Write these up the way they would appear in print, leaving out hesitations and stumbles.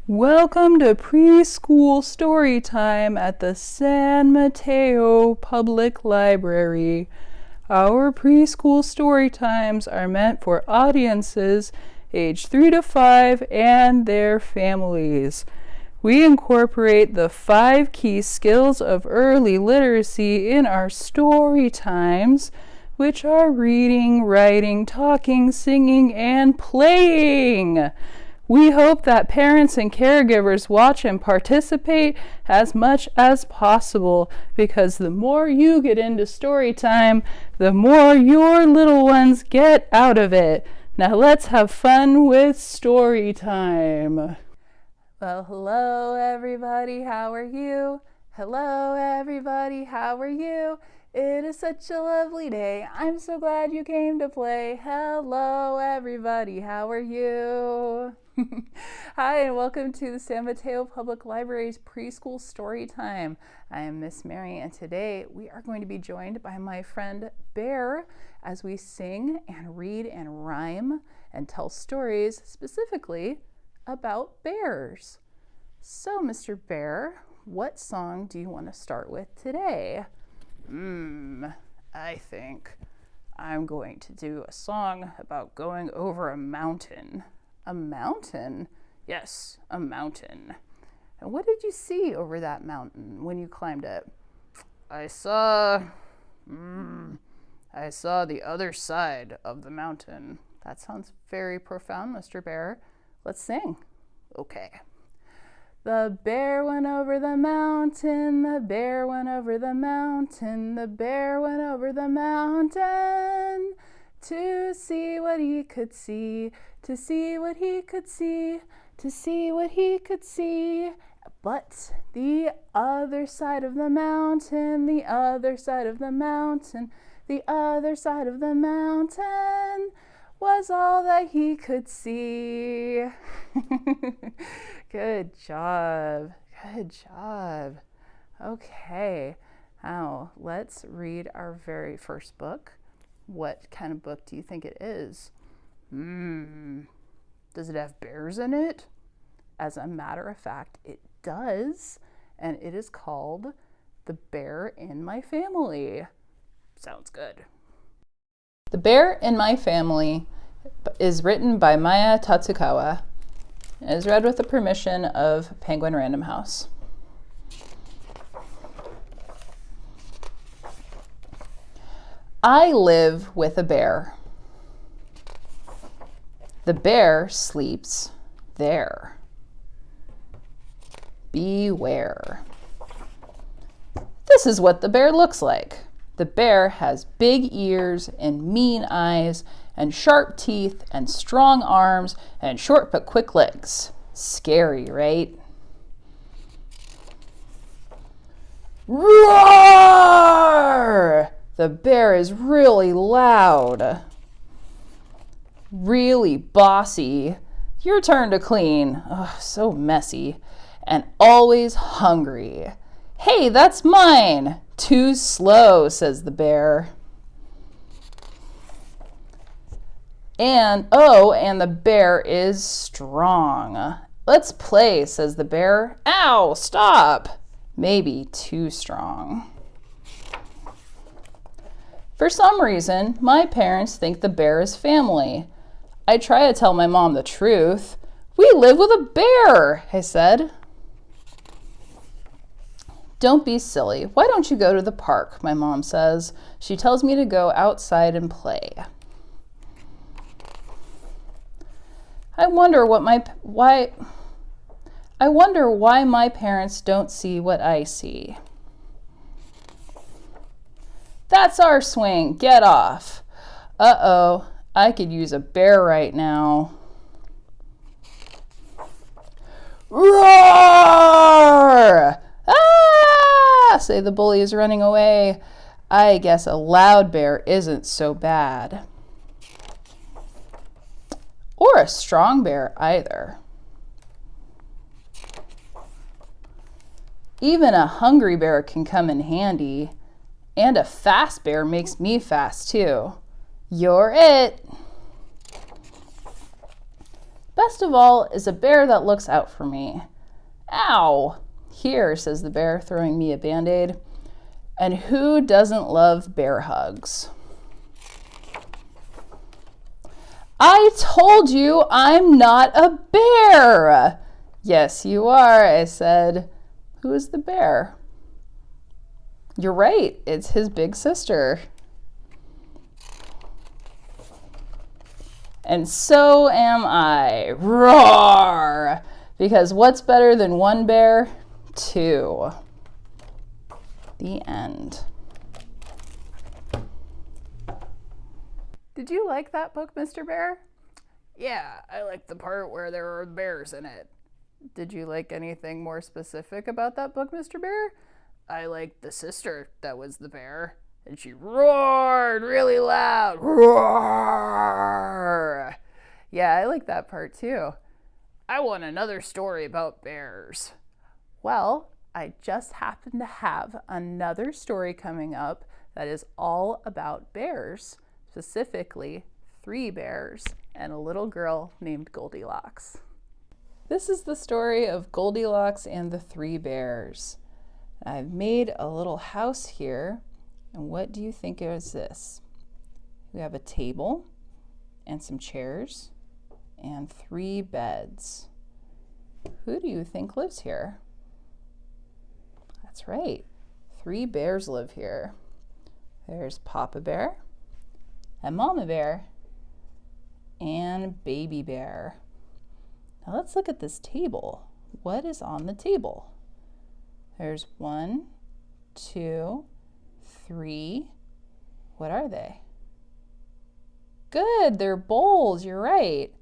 Welcome to Preschool Storytime at the San Mateo Public Library. Our preschool story times are meant for audiences age 3 to 5 and their families. We incorporate the 5 key skills of early literacy in our story times, which are reading, writing, talking, singing, and playing. We hope that parents and caregivers watch and participate as much as possible, because the more you get into story time, the more your little ones get out of it. Now let's have fun with story time. Well, hello everybody, how are you? Hello everybody, how are you? It is such a lovely day. I'm so glad you came to play. Hello everybody, how are you? Hi, and welcome to the San Mateo Public Library's Preschool Storytime. I am Miss Mary, and today we are going to be joined by my friend Bear as we sing and read and rhyme and tell stories specifically about bears. So, Mr. Bear, what song do you want to start with today? I think I'm going to do a song about going over a mountain. A mountain? Yes, a mountain. And what did you see over that mountain when you climbed it? I saw the other side of the mountain. That sounds very profound, Mr. Bear. Let's sing. Okay. The bear went over the mountain, the bear went over the mountain, the bear went over the mountain to see what he could see, to see what he could see, to see what he could see. But the other side of the mountain, the other side of the mountain, the other side of the mountain was all that he could see. Good job. Good job. Okay, now let's read our very first book. What kind of book do you think it is? Does it have bears in it? As a matter of fact, it does, and it is called The Bear in My Family. Sounds good. The Bear in My Family is written by Maya Tatsukawa and is read with the permission of Penguin Random House. I live with a bear. The bear sleeps there. Beware. This is what the bear looks like. The bear has big ears and mean eyes and sharp teeth and strong arms and short but quick legs. Scary, right? Roar! The bear is really loud. Really bossy. Your turn to clean. Oh, so messy. And always hungry. Hey, that's mine. Too slow, says the bear. And the bear is strong. Let's play, says the bear. Ow, stop. Maybe too strong. For some reason, my parents think the bear is family. I try to tell my mom the truth. We live with a bear, I said. Don't be silly. Why don't you go to the park, my mom says. She tells me to go outside and play. I wonder why my parents don't see what I see. That's our swing. Get off. Uh-oh, I could use a bear right now. Roar! Ah! Say the bully is running away. I guess a loud bear isn't so bad. Or a strong bear either. Even a hungry bear can come in handy. And a fast bear makes me fast too. You're it. Best of all is a bear that looks out for me. Ow! Here, says the bear, throwing me a Band-Aid. And who doesn't love bear hugs? I told you I'm not a bear! Yes, you are, I said. Who is the bear? You're right, it's his big sister. And so am I. Roar! Because what's better than one bear? Two. The end. Did you like that book, Mr. Bear? Yeah, I liked the part where there were bears in it. Did you like anything more specific about that book, Mr. Bear? I liked the sister that was the bear, and she roared really loud. Roar! Yeah, I like that part too. I want another story about bears. Well, I just happen to have another story coming up that is all about bears, specifically 3 bears and a little girl named Goldilocks. This is the story of Goldilocks and the 3 bears. I've made a little house here, and what do you think is this? We have a table and some chairs and 3 beds. Who do you think lives here? That's right, 3 bears live here. There's Papa Bear and Mama Bear and Baby Bear. Now let's look at this table. What is on the table? There's 1, 2, 3. What are they? Good, they're bowls, you're right.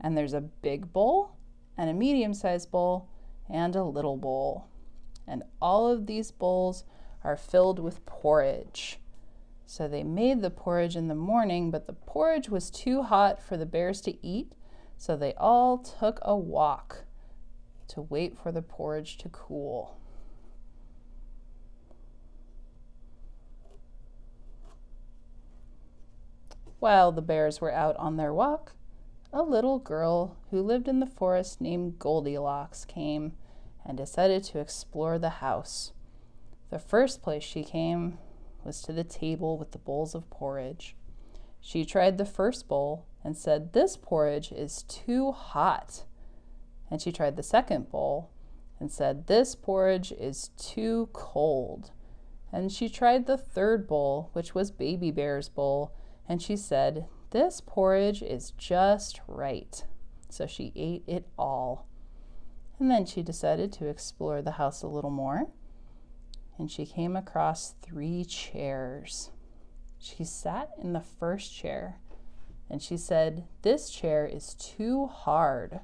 And there's a big bowl and a medium-sized bowl and a little bowl. And all of these bowls are filled with porridge. So they made the porridge in the morning, but the porridge was too hot for the bears to eat, so they all took a walk to wait for the porridge to cool. While the bears were out on their walk, a little girl who lived in the forest named Goldilocks came and decided to explore the house. The first place she came was to the table with the bowls of porridge. She tried the first bowl and said, "This porridge is too hot." And she tried the second bowl and said, "This porridge is too cold." And she tried the third bowl, which was Baby Bear's bowl, and she said, "This porridge is just right." So she ate it all. And then she decided to explore the house a little more, and she came across 3 chairs. She sat in the first chair, and she said, "This chair is too hard."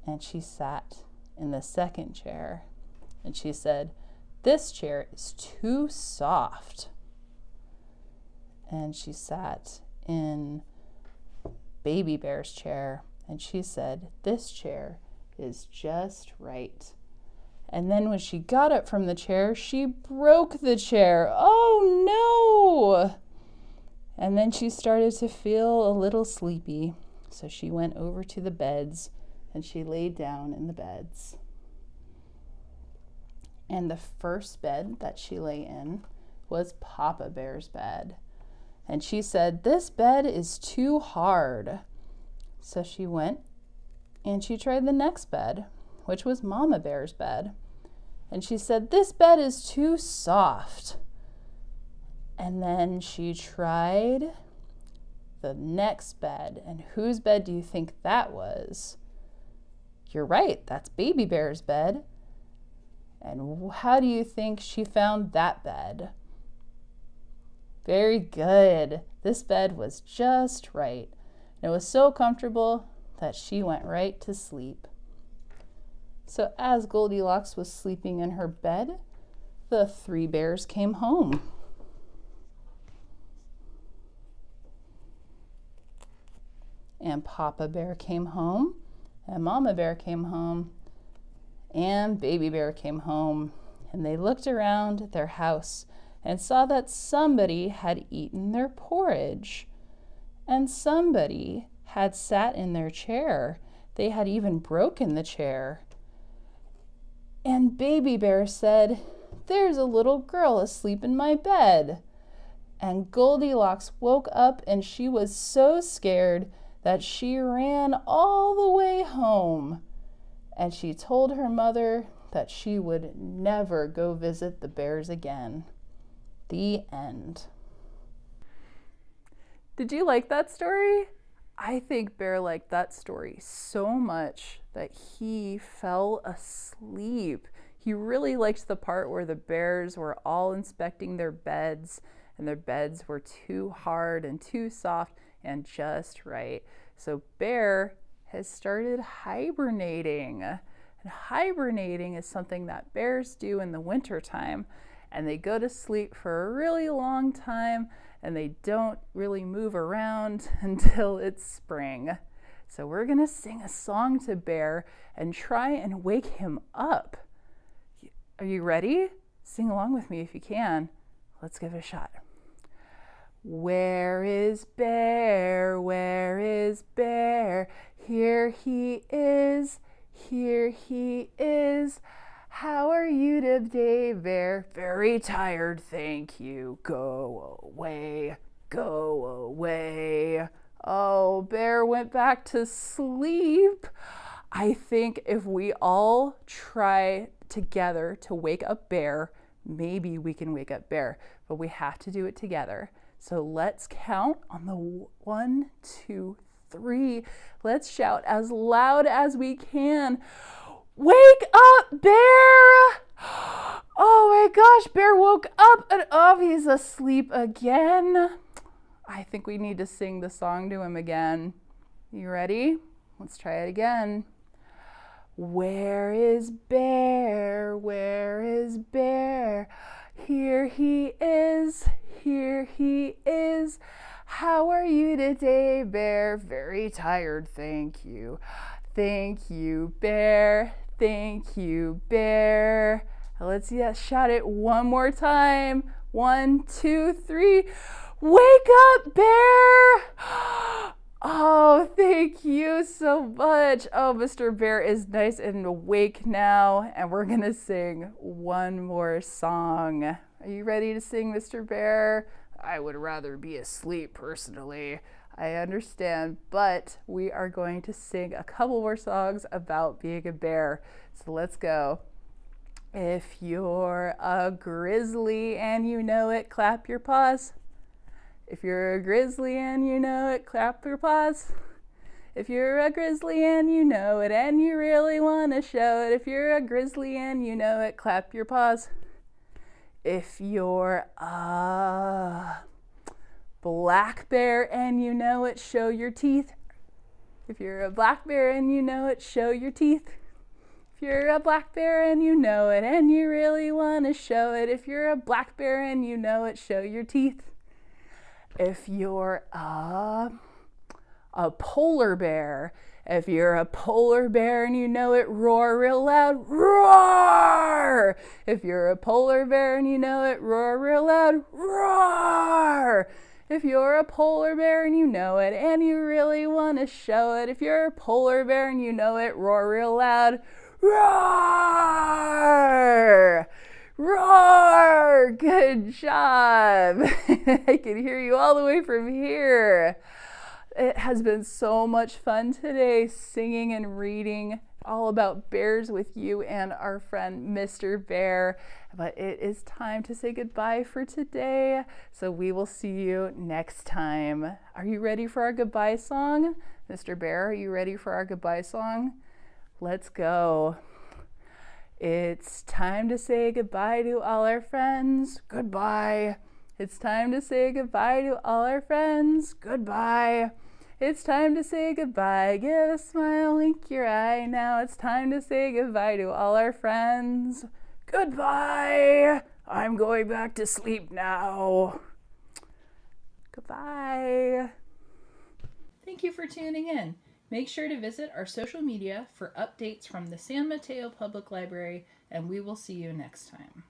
And she sat in the second chair, and she said, "This chair is too soft." And she sat in Baby Bear's chair, and she said, "This chair is just right." And then when she got up from the chair, she broke the chair. Oh no! And then she started to feel a little sleepy. So she went over to the beds and she laid down in the beds. And the first bed that she lay in was Papa Bear's bed. And she said, "This bed is too hard." So she went and she tried the next bed, which was Mama Bear's bed. And she said, "This bed is too soft." And then she tried the next bed. And whose bed do you think that was? You're right, that's Baby Bear's bed. And how do you think she found that bed? Very good. This bed was just right. And it was so comfortable that she went right to sleep. So as Goldilocks was sleeping in her bed, the 3 bears came home. And Papa Bear came home, and Mama Bear came home, and Baby Bear came home. And they looked around their house and saw that somebody had eaten their porridge, and somebody had sat in their chair. They had even broken the chair. And Baby Bear said, "There's a little girl asleep in my bed." And Goldilocks woke up and she was so scared that she ran all the way home. And she told her mother that she would never go visit the bears again. The end. Did you like that story? I think Bear liked that story so much that he fell asleep. He really liked the part where the bears were all inspecting their beds, and their beds were too hard and too soft and just right. So Bear has started hibernating. And hibernating is something that bears do in the wintertime, and they go to sleep for a really long time, and they don't really move around until it's spring. So we're gonna sing a song to Bear and try and wake him up. Are you ready? Sing along with me if you can. Let's give it a shot. Where is Bear? Where is Bear? Here he is. Here he is. How are you today, Bear? Very tired, thank you. Go away, go away. Oh, Bear went back to sleep. I think if we all try together to wake up Bear, maybe we can wake up Bear, but we have to do it together. So let's count on the 1, 2, 3. Let's shout as loud as we can. Wake up, Bear! Oh my gosh, Bear woke up and oh, he's asleep again. I think we need to sing the song to him again. You ready? Let's try it again. Where is Bear? Where is Bear? Here he is. Here he is. How are you today, Bear? Very tired, thank you. Thank you, Bear. Thank you, Bear. Let's shout it one more time. 1, 2, 3. Wake up, Bear! Oh, thank you so much. Oh, Mr. Bear is nice and awake now, and we're gonna sing one more song. Are you ready to sing, Mr. Bear? I would rather be asleep personally. I understand, but we are going to sing a couple more songs about being a bear. So let's go. If you're a grizzly and you know it, clap your paws. If you're a grizzly and you know it, clap your paws. If you're a grizzly and you know it and you really want to show it, if you're a grizzly and you know it, clap your paws. If you're a black bear and you know it, show your teeth. If you're a black bear and you know it, show your teeth. If you're a black bear and you know it and you really want to show it, if you're a black bear and you know it, show your teeth. If you're a polar bear, if you're a polar bear and you know it, roar real loud, roar! If you're a polar bear and you know it, roar real loud, roar! If you're a polar bear and you know it and you really want to show it, if you're a polar bear and you know it, roar real loud, roar! Roar! Good job! I can hear you all the way from here. It has been so much fun today singing and reading all about bears with you and our friend Mr. Bear. But it is time to say goodbye for today. So we will see you next time. Are you ready for our goodbye song? Mr. Bear, are you ready for our goodbye song? Let's go. It's time to say goodbye to all our friends. Goodbye. It's time to say goodbye to all our friends. Goodbye. It's time to say goodbye. Give a smile, wink your eye. Now it's time to say goodbye to all our friends. Goodbye. I'm going back to sleep now. Goodbye. Thank you for tuning in. Make sure to visit our social media for updates from the San Mateo Public Library, and we will see you next time.